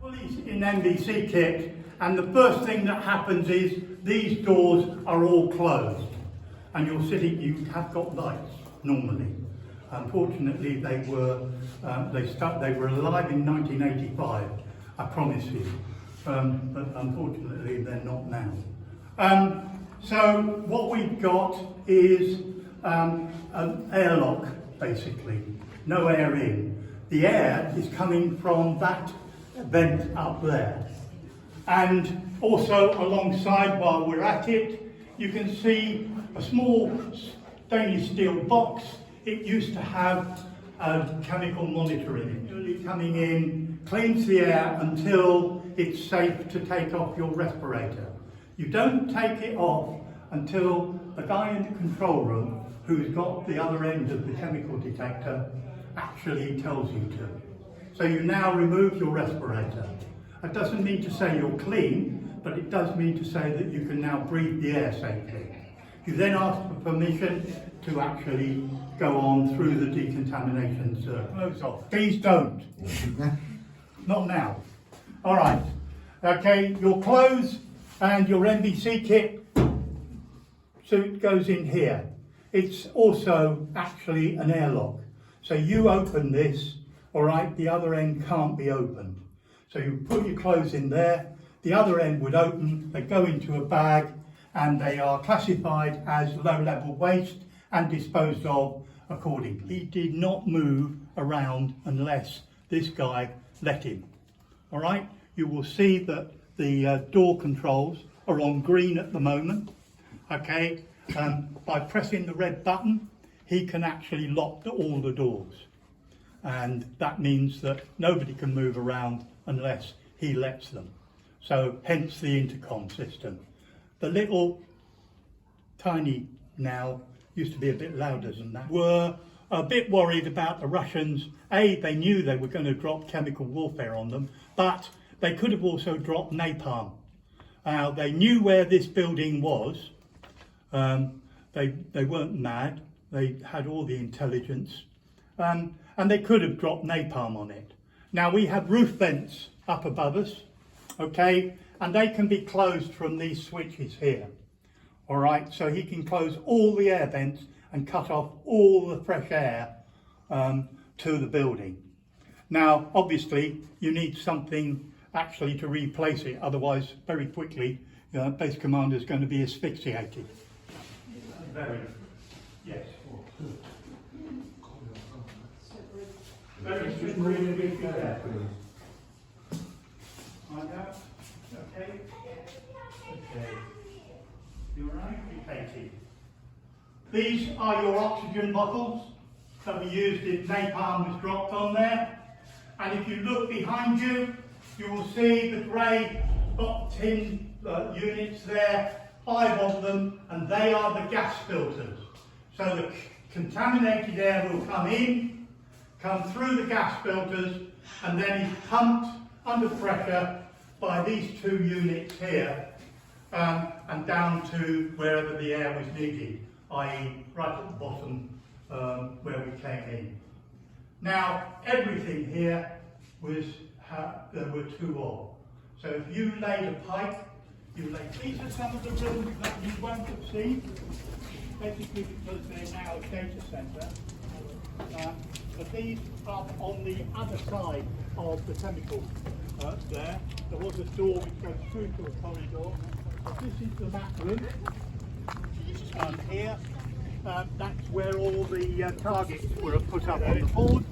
Fully in NBC kit, and the first thing that happens is these doors are all closed, and you have got lights normally. Unfortunately, they were alive in 1985. I promise you, but unfortunately, they're not now. So what we've got is an airlock, basically, no air in. The air is coming from that vent up there. And also alongside, while we're at it, you can see a small stainless steel box. It used to have chemical monitoring. It coming in, cleans the air until it's safe to take off your respirator. You don't take it off until the guy in the control room, who's got the other end of the chemical detector, actually tells you to. So you now remove your respirator. It doesn't mean to say you're clean, but it does mean to say that you can now breathe the air safely. You then ask for permission to actually go on through the decontamination circuit. Close off. Please don't. Not now. All right. Okay, your clothes and your NBC kit suit goes in here. It's also actually an airlock. So you open this, all right, the other end can't be opened. So you put your clothes in there, the other end would open, they go into a bag, and they are classified as low-level waste and disposed of accordingly. He did not move around unless this guy let him. All right, you will see that the door controls are on green at the moment. Okay, by pressing the red button, he can actually lock all the doors. And that means that nobody can move around unless he lets them. So hence the intercom system. The little tiny now used to be a bit louder than that. Were a bit worried about the Russians. They knew they were going to drop chemical warfare on them, but they could have also dropped napalm. They knew where this building was. They weren't mad. They had all the intelligence. And they could have dropped napalm on it. Now we have roof vents up above us, okay, and they can be closed from these switches here. All right, so he can close all the air vents and cut off all the fresh air to the building. Now, obviously, you need something actually to replace it, otherwise, very quickly, base commander is going to be asphyxiated. Very, yes. Very just really big there, please. Like that? Okay. Okay. You alright? Katie. These are your oxygen bottles that we used if napalm was dropped on there. And if you look behind you, you will see the grey tin units there, 5 of them, and they are the gas filters. So the contaminated air will come in, come through the gas filters, and then is pumped under pressure by these 2 units here, and down to wherever the air was needed, i.e. right at the bottom where we came in. Now, everything here was, there were 2 of. So if you laid a pipe, these are some of the rooms that you won't have seen, basically because they're now a data centre. But these are on the other side of the chemical there. There was a door which goes through to a corridor. But this is the map room. Here, that's where all the targets were put up on the board.